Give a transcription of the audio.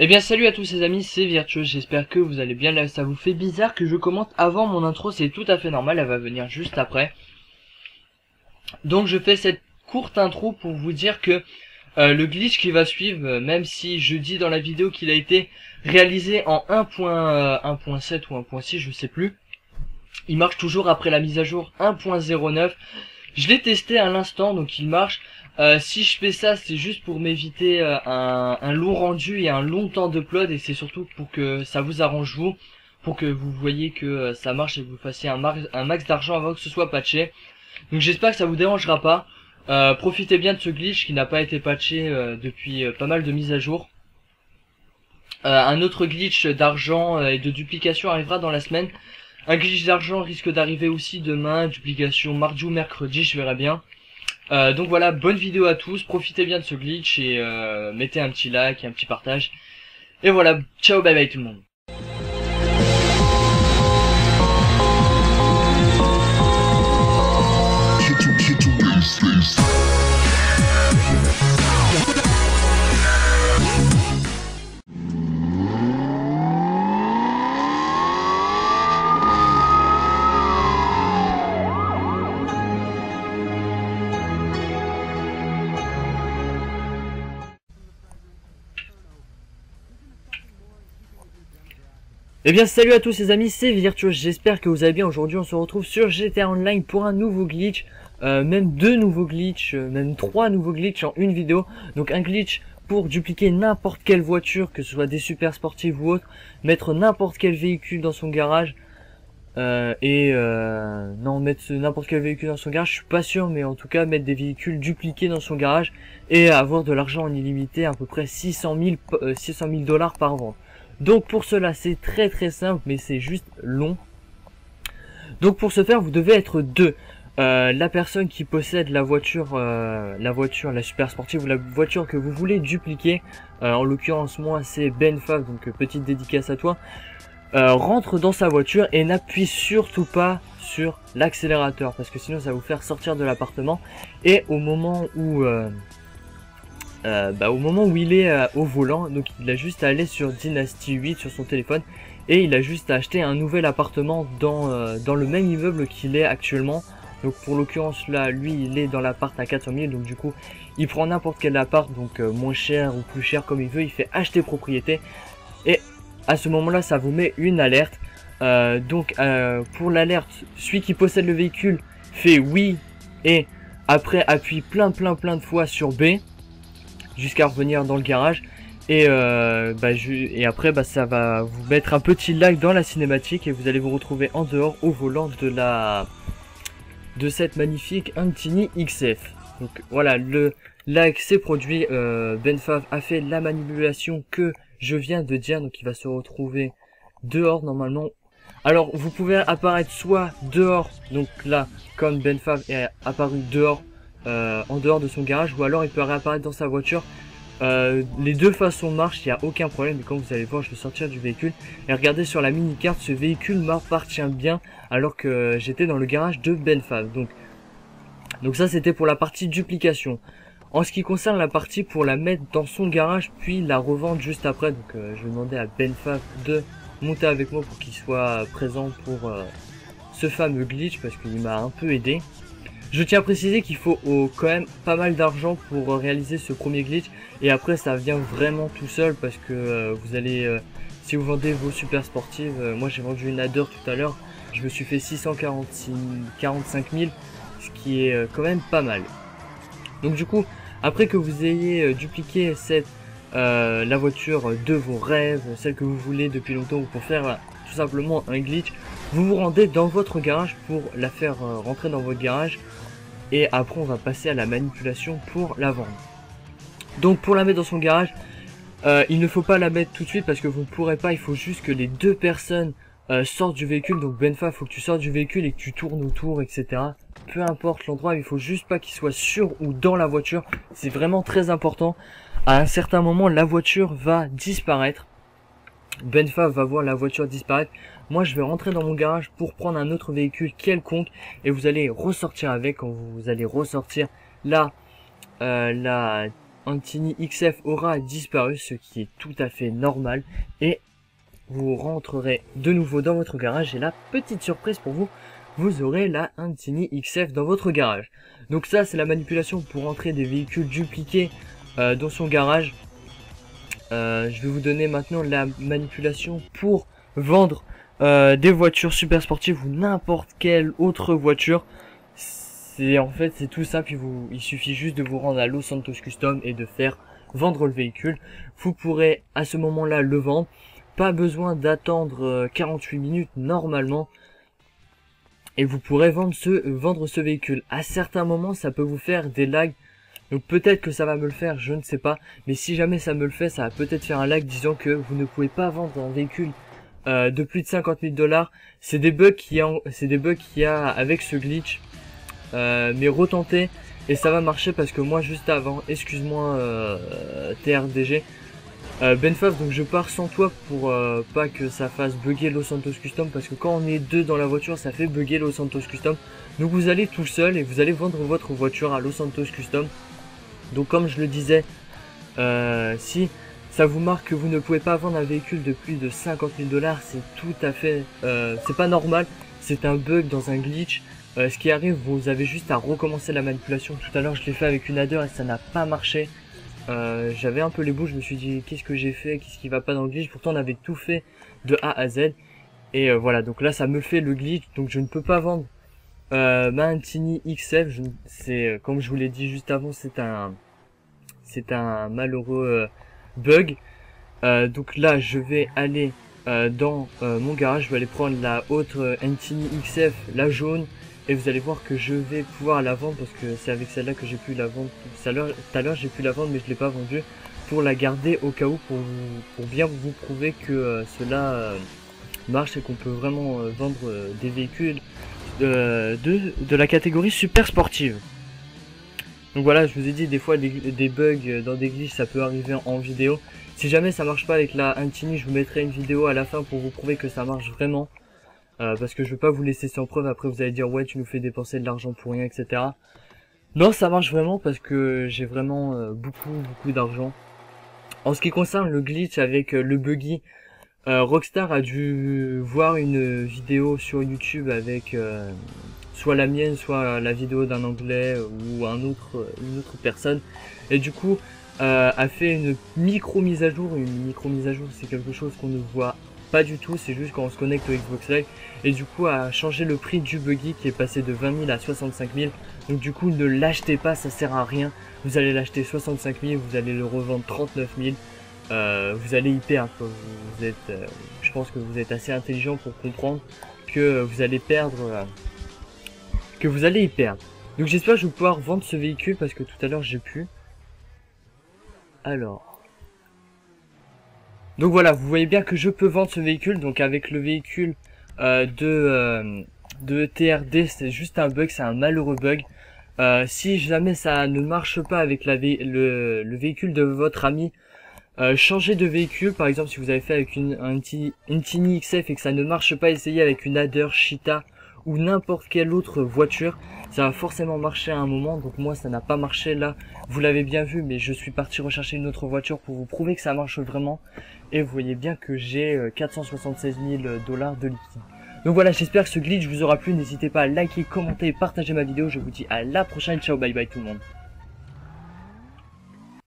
Eh bien salut à tous les amis, c'est Virtueux, j'espère que vous allez bien. Là ça vous fait bizarre que je commente avant mon intro, c'est tout à fait normal, elle va venir juste après. Donc je fais cette courte intro pour vous dire que le glitch qui va suivre, même si je dis dans la vidéo qu'il a été réalisé en 1.7 ou 1.6, je sais plus, il marche toujours après la mise à jour 1.09. Je l'ai testé à l'instant, donc il marche. Si je fais ça, c'est juste pour m'éviter un long rendu et un long temps d'upload, et c'est surtout pour que ça vous arrange vous, pour que vous voyez que ça marche et que vous fassiez un max d'argent avant que ce soit patché. Donc j'espère que ça vous dérangera pas. Profitez bien de ce glitch qui n'a pas été patché depuis pas mal de mises à jour. Un autre glitch d'argent et de duplication arrivera dans la semaine. Un glitch d'argent risque d'arriver aussi demain, duplication mardi ou mercredi, je verrai bien. Donc voilà, bonne vidéo à tous, profitez bien de ce glitch et mettez un petit like et un petit partage. Et voilà, ciao, bye bye tout le monde. Eh bien salut à tous les amis, c'est Virtueux, j'espère que vous allez bien. Aujourd'hui on se retrouve sur GTA Online pour un nouveau glitch, même deux nouveaux glitches, même trois nouveaux glitches en une vidéo. Donc un glitch pour dupliquer n'importe quelle voiture, que ce soit des super sportives ou autres, mettre n'importe quel véhicule dans son garage, non, mettre n'importe quel véhicule dans son garage, je suis pas sûr, mais en tout cas mettre des véhicules dupliqués dans son garage et avoir de l'argent en illimité, à peu près 600 000 $ par vente. Donc pour cela c'est très simple, mais c'est juste long. Donc pour ce faire vous devez être deux. La personne qui possède la voiture, la super sportive ou la voiture que vous voulez dupliquer, en l'occurrence moi c'est Benfav, donc petite dédicace à toi, rentre dans sa voiture et n'appuie surtout pas sur l'accélérateur, parce que sinon ça va vous faire sortir de l'appartement. Et au moment où il est au volant, donc il a juste à aller sur Dynasty 8 sur son téléphone et il a juste à acheter un nouvel appartement dans le même immeuble qu'il est actuellement. Donc pour l'occurrence là, lui il est dans l'appart à 400 000, donc du coup il prend n'importe quel appart, donc moins cher ou plus cher comme il veut, il fait acheter propriété et à ce moment là ça vous met une alerte. Pour l'alerte, celui qui possède le véhicule fait oui et après appuie plein de fois sur B jusqu'à revenir dans le garage et après ça va vous mettre un petit lag dans la cinématique et vous allez vous retrouver en dehors au volant de cette magnifique Antini XF. Donc voilà, le lag s'est produit, Benfav a fait la manipulation que je viens de dire, donc il va se retrouver dehors normalement. Alors vous pouvez apparaître soit dehors, donc là comme Benfav est apparu dehors, en dehors de son garage, ou alors il peut réapparaître dans sa voiture. Les deux façons marchent, il n'y a aucun problème. Et quand vous allez voir, je vais sortir du véhicule et regardez sur la mini carte, ce véhicule m'appartient bien alors que j'étais dans le garage de Benfav. Donc ça c'était pour la partie duplication. En ce qui concerne la partie pour la mettre dans son garage puis la revendre juste après, donc je vais demander à Benfav de monter avec moi pour qu'il soit présent pour ce fameux glitch, parce qu'il m'a un peu aidé. Je tiens à préciser qu'il faut quand même pas mal d'argent pour réaliser ce premier glitch, et après ça vient vraiment tout seul, parce que vous allez, si vous vendez vos super sportives, moi j'ai vendu une Adder tout à l'heure, je me suis fait 645 000, ce qui est quand même pas mal. Donc du coup, après que vous ayez dupliqué la voiture de vos rêves, celle que vous voulez depuis longtemps, ou pour faire tout simplement un glitch, vous vous rendez dans votre garage pour la faire rentrer dans votre garage, et après on va passer à la manipulation pour la vendre. Donc pour la mettre dans son garage, il ne faut pas la mettre tout de suite parce que vous ne pourrez pas, il faut juste que les deux personnes sortent du véhicule. Donc Benfav, il faut que tu sortes du véhicule et que tu tournes autour, etc. Peu importe l'endroit, il faut juste pas qu'il soit sur ou dans la voiture, c'est vraiment très important. À un certain moment la voiture va disparaître, Benfav va voir la voiture disparaître. Moi je vais rentrer dans mon garage pour prendre un autre véhicule quelconque et vous allez ressortir avec. Quand vous allez ressortir la Antini XF aura disparu, ce qui est tout à fait normal, et vous rentrerez de nouveau dans votre garage, et la petite surprise pour vous, vous aurez la Antini XF dans votre garage. Donc ça, c'est la manipulation pour entrer des véhicules dupliqués dans son garage. Je vais vous donner maintenant la manipulation pour vendre des voitures super sportives ou n'importe quelle autre voiture. En fait c'est tout simple, il suffit juste de vous rendre à Los Santos Custom et de faire vendre le véhicule. Vous pourrez à ce moment là le vendre, pas besoin d'attendre 48 minutes normalement, et vous pourrez vendre ce véhicule. À certains moments ça peut vous faire des lags, donc peut-être que ça va me le faire, je ne sais pas, mais si jamais ça me le fait, ça va peut-être faire un lag disant que vous ne pouvez pas vendre un véhicule de plus de 50 000 $. C'est des bugs qu'il y a avec ce glitch. Mais retentez et ça va marcher, parce que moi juste avant, excuse-moi TRDG, Benfaf, donc je pars sans toi pour pas que ça fasse bugger Los Santos Custom, parce que quand on est deux dans la voiture ça fait bugger Los Santos Custom. Donc vous allez tout seul et vous allez vendre votre voiture à Los Santos Custom. Donc comme je le disais, si ça vous marque que vous ne pouvez pas vendre un véhicule de plus de 50 000 $, c'est tout à fait, c'est pas normal, c'est un bug dans un glitch. Ce qui arrive, vous avez juste à recommencer la manipulation. Tout à l'heure je l'ai fait avec une adder et ça n'a pas marché. J'avais un peu les bouches, je me suis dit qu'est-ce que j'ai fait, qu'est-ce qui va pas dans le glitch. Pourtant on avait tout fait de A à Z. Et voilà, donc là ça me fait le glitch, donc je ne peux pas vendre ma Antini XF. Comme je vous l'ai dit juste avant, c'est un malheureux bug. Donc là je vais aller dans mon garage, je vais aller prendre la autre Antini XF, la jaune. Et vous allez voir que je vais pouvoir la vendre, parce que c'est avec celle-là que j'ai pu la vendre tout à l'heure j'ai pu la vendre, mais je l'ai pas vendue, pour la garder au cas où, pour bien vous prouver que cela marche et qu'on peut vraiment vendre des véhicules de la catégorie super sportive. Donc voilà, je vous ai dit, des fois des bugs dans des glitches ça peut arriver en vidéo. Si jamais ça marche pas avec la Antini, je vous mettrai une vidéo à la fin pour vous prouver que ça marche vraiment. Parce que je veux pas vous laisser sans preuve, après vous allez dire ouais tu nous fais dépenser de l'argent pour rien, etc. Non, ça marche vraiment parce que j'ai vraiment beaucoup d'argent. En ce qui concerne le glitch avec le buggy, Rockstar a dû voir une vidéo sur YouTube avec soit la mienne, soit la vidéo d'un anglais ou une autre personne, et du coup a fait une micro mise à jour. Une micro mise à jour, c'est quelque chose qu'on ne voit pas du tout, c'est juste quand on se connecte au Xbox Live, et du coup a changé le prix du buggy qui est passé de 20 000 à 65 000. Donc du coup ne l'achetez pas, ça sert à rien. Vous allez l'acheter 65 000, vous allez le revendre 39 000. Vous allez y perdre. Vous êtes, je pense que vous êtes assez intelligent pour comprendre que vous allez perdre, Donc j'espère que je vais pouvoir vendre ce véhicule, parce que tout à l'heure j'ai pu. Alors. Donc voilà, vous voyez bien que je peux vendre ce véhicule. Donc avec le véhicule de TRD, c'est juste un bug, c'est un malheureux bug. Si jamais ça ne marche pas avec le véhicule de votre ami, changez de véhicule. Par exemple, si vous avez fait avec une Antini XF et que ça ne marche pas, essayez avec une Adder, Cheetah ou n'importe quelle autre voiture. Ça va forcément marcher à un moment. Donc moi ça n'a pas marché là, vous l'avez bien vu, mais je suis parti rechercher une autre voiture pour vous prouver que ça marche vraiment. Et vous voyez bien que j'ai 476 000 $ de liquide. Donc voilà, j'espère que ce glitch vous aura plu. N'hésitez pas à liker, commenter et partager ma vidéo. Je vous dis à la prochaine, ciao, bye bye tout le monde.